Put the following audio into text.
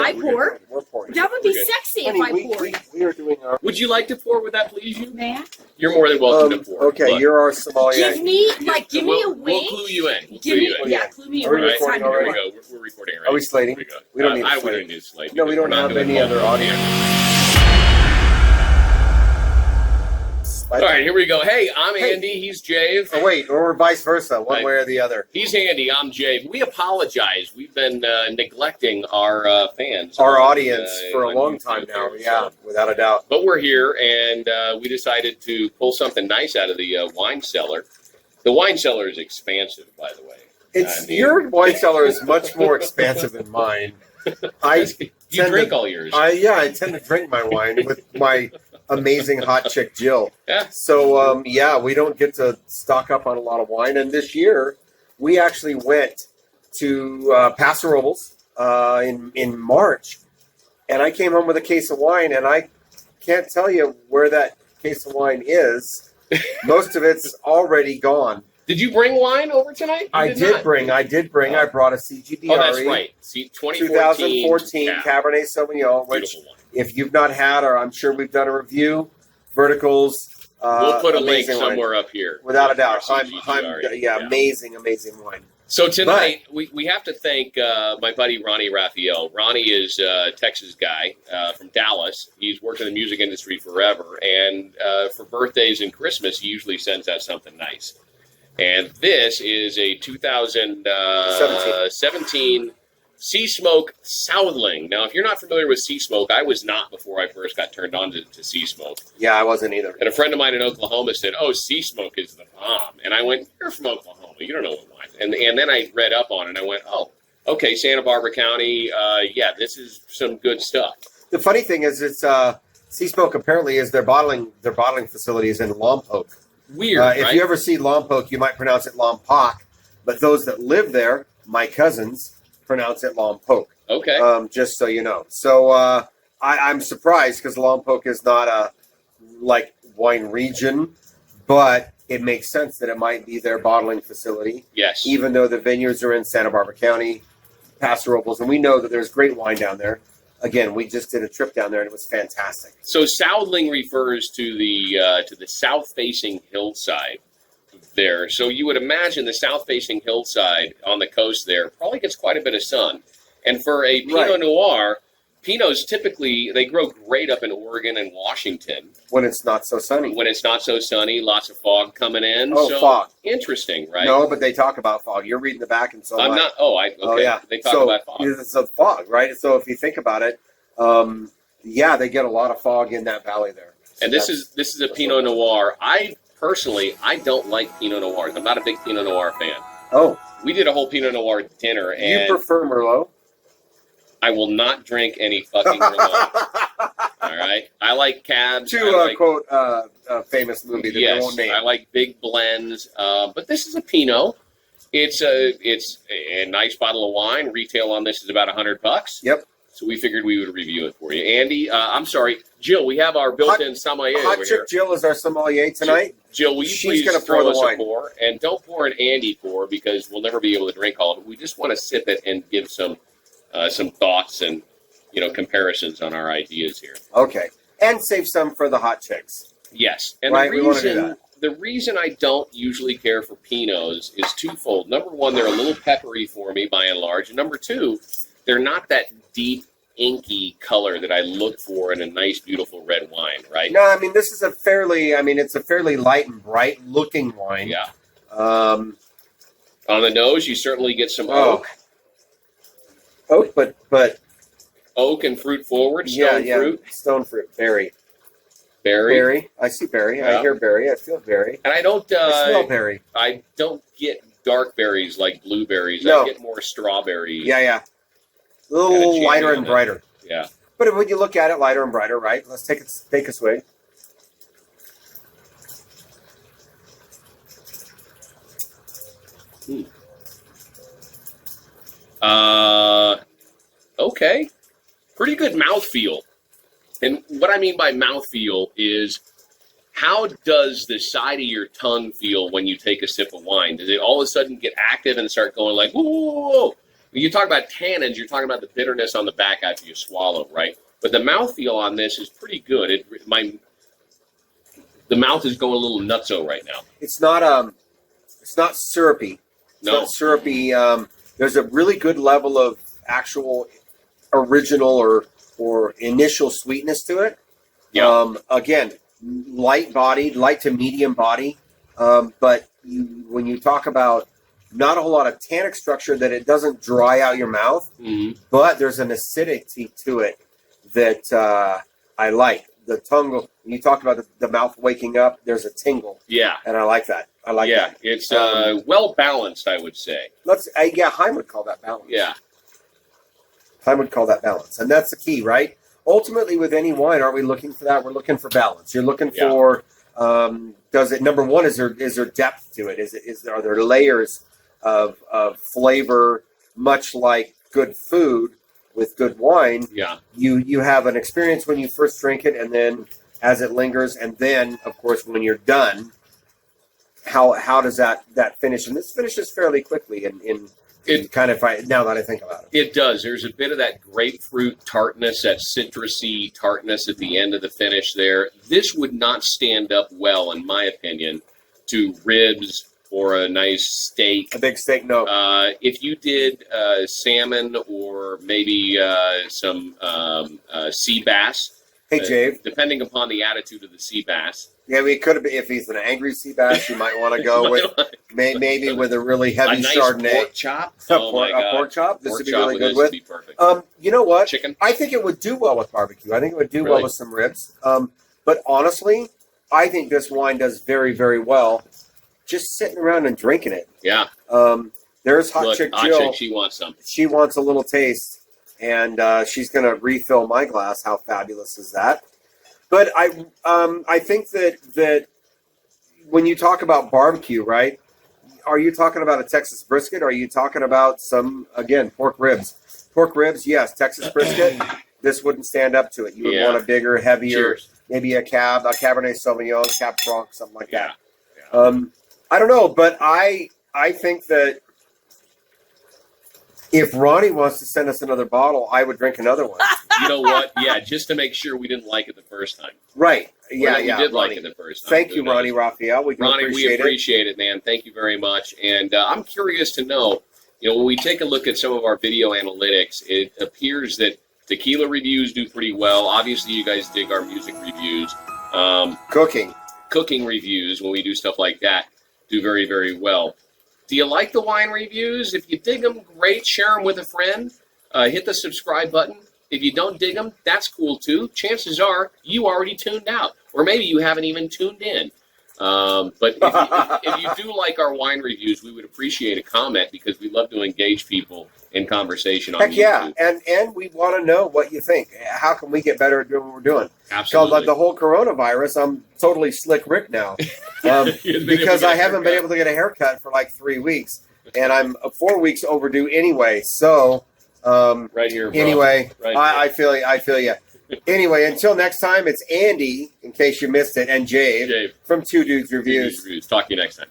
I pour. We're pouring. That would be Okay. sexy Honey, if I poured. we are doing our... Would you like to pour? Would that please you? May I? You're more than welcome to pour. Okay, Look. you're our sommelier. Give me, give me a We'll wink. clue you in. We'll Give clue me, you in. yeah, clue me in. Are we when it's recording time to There we already? go. We're recording already. Are we slating? There we go. We don't need to I slate. wouldn't need to slate. No, we because don't we're not have doing any other multiple audience. All right, here we go. Hey, I'm Andy. He's Jave. Oh, wait, or vice versa, one Right. way or the other. He's Andy. I'm Jave. We apologize. We've been neglecting our fans. Our on, audience for a on long YouTube time now, here, yeah, so. without a doubt. But we're here, and we decided to pull something nice out of the wine cellar. The wine cellar is expansive, by the way. Your wine cellar is much more expansive than mine. You drink all yours. I tend to drink my wine with my amazing hot chick Jill. Yeah. So we don't get to stock up on a lot of wine. And this year, we actually went to Paso Robles in March, and I came home with a case of wine, and I can't tell you where that case of wine is. Most of it's already gone. Did you bring wine over tonight? I did bring. I brought a CGDRE. Oh, that's right. See, 2014 Cabernet Sauvignon, which beautiful wine. if you've not had, or I'm sure we've done a review, Verticals. We'll put a link amazing somewhere wine. up here. Without a doubt. Our CGDRE. Amazing wine. So tonight, we have to thank my buddy Ronnie Raphael. Ronnie is a Texas guy from Dallas. He's worked in the music industry forever, and for birthdays and Christmas, he usually sends out something nice. And this is a 2017 Sea Smoke Soundling. Now, if you're not familiar with Sea Smoke, I was not before I first got turned on to Sea Smoke. Yeah, I wasn't either. And a friend of mine in Oklahoma said, "Oh, Sea Smoke is the bomb." And I went, "You're from Oklahoma. You don't know what wine." And then I read up on it, and I went, "Oh, okay, Santa Barbara County. Yeah, this is some good stuff." The funny thing is, it's Sea Smoke apparently is their bottling facilities in Lompoc. Weird, right? If you ever see Lompoc, you might pronounce it Lompoc, but those that live there, my cousins, pronounce it Lompoc. Okay. Just so you know. So I'm surprised because Lompoc is not a wine region, but it makes sense that it might be their bottling facility. Yes. Even though the vineyards are in Santa Barbara County, Paso Robles, and we know that there's great wine down there. Again, we just did a trip down there, and it was fantastic. So Soundling refers to the south-facing hillside there. So you would imagine the south-facing hillside on the coast there probably gets quite a bit of sun. And for a Pinot Noir, Pinots typically, they grow great up in Oregon and Washington. When it's not so sunny. When it's not so sunny, lots of fog coming in. Oh, so fog. They right? No, but they talk about fog. You're reading the back, and so I'm not. Oh, okay. Oh, yeah. They talk about fog. It's a fog, right? So if you think about it, they get a lot of fog in that valley there. So and this is a Pinot Noir. I don't like Pinot Noirs. I'm not a big Pinot Noir fan. Oh. We did a whole Pinot Noir dinner, and you prefer Merlot? I will not drink any fucking Merlot. All right, I like cabs. Quote a famous movie that we won't name. I like big blends, but this is a Pinot. It's a nice bottle of wine. Retail on this is about $100. Yep. So we figured we would review it for you, Andy. I'm sorry, Jill. We have our built-in sommelier Hot over chick here. Jill is our sommelier tonight. Jill, will you please gonna throw pour us the wine. a pour, and don't pour an Andy pour because we'll never be able to drink all of it. We just want to sip it and give some thoughts and comparisons on our ideas here. Okay, and save some for the hot chicks. Yes, and right, we want to do that. The reason I don't usually care for Pinots is twofold. Number one, they're a little peppery for me by and large, and number two, they're not that deep, inky color that I look for in a nice, beautiful red wine. Right? No, I mean this is it's a fairly light and bright looking wine. Yeah. On the nose, you certainly get some oak. Oak, but oak and fruit forward, fruit. Stone fruit, berry. Berry. I see berry. Yeah. I hear berry. I feel berry. And I don't I smell berry. I don't get dark berries like blueberries. No. I get more strawberry. Yeah. A little lighter and brighter. Yeah. But when you look at it, lighter and brighter, right? Let's take a swig. Okay. Pretty good mouthfeel. And what I mean by mouthfeel is, how does the side of your tongue feel when you take a sip of wine? Does it all of a sudden get active and start going like, whoa, whoa, whoa? When you talk about tannins, you're talking about the bitterness on the back after you swallow, right? But the mouthfeel on this is pretty good. The mouth is going a little nutso right now. It's not syrupy. It's No. not syrupy. There's a really good level of actual original or initial sweetness to it. Yeah. Again, light bodied, light to medium body. But when you talk about not a whole lot of tannic structure, that it doesn't dry out your mouth, but there's an acidity to it that I like. The tongue, when you talk about the mouth waking up, there's a tingle. Yeah. And I like that. I like that. Yeah, it's well balanced, I would say. Heim would call that balance. Yeah. Heim would call that balance. And that's the key, right? Ultimately, with any wine, aren't we looking for that? We're looking for balance. You're looking for, number one, is there depth to it? Are there layers of flavor, much like good food with good wine? Yeah. You have an experience when you first drink it, and then as it lingers, and then, of course, when you're done, how does that finish? And this finishes fairly quickly now that I think about it. It does. There's a bit of that grapefruit tartness, that citrusy tartness at the end of the finish there. This would not stand up well, in my opinion, to ribs or a nice steak. A big steak, no. If you did salmon or maybe some sea bass. Hey, Jave. Depending upon the attitude of the sea bass. Yeah, we could have been, if he's an angry sea bass, you might want to go with maybe with a really heavy a nice Chardonnay. Pork chop. A pork chop. This Pork would be chop really good this with. would be perfect. You know what? Chicken. I think it would do well with barbecue. I think it would do well Really? with some ribs. But honestly, I think this wine does very, very well just sitting around and drinking it. Yeah. There's Hot Chick Jill. She wants some. She wants a little taste, and she's going to refill my glass. How fabulous is that? But I think that when you talk about barbecue, right? Are you talking about a Texas brisket? Or are you talking about pork ribs? Pork ribs, yes. Texas brisket, this wouldn't stand up to it. You would want a bigger, heavier, Cheers. maybe a Cabernet Sauvignon, Cab Franc, something like that. Yeah. I don't know, but I think that if Ronnie wants to send us another bottle, I would drink another one. You know what? Yeah, just to make sure we didn't like it the first time. Right. We Yeah, did Ronnie. like it the first time. Thank you, Ronnie Raphael. We appreciate it, man. Thank you very much. And I'm curious to know, when we take a look at some of our video analytics, it appears that tequila reviews do pretty well. Obviously, you guys dig our music reviews. Cooking reviews, when we do stuff like that, do very, very well. Do you like the wine reviews? If you dig them, great. Share them with a friend. Hit the subscribe button. If you don't dig them, that's cool too. Chances are you already tuned out, or maybe you haven't even tuned in. But if you do like our wine reviews, we would appreciate a comment, because we love to engage people in conversation on Heck YouTube. yeah, and we want to know what you think. How can we get better at doing what we're doing? Absolutely. Because the whole coronavirus, I'm totally slick Rick now. Because I haven't been able to get a haircut for like 3 weeks, and I'm 4 weeks overdue anyway. So, right here, bro. Anyway, right I feel you. Anyway, until next time, it's Andy, in case you missed it, and Jave. from Two Dudes Reviews. Talk to you next time.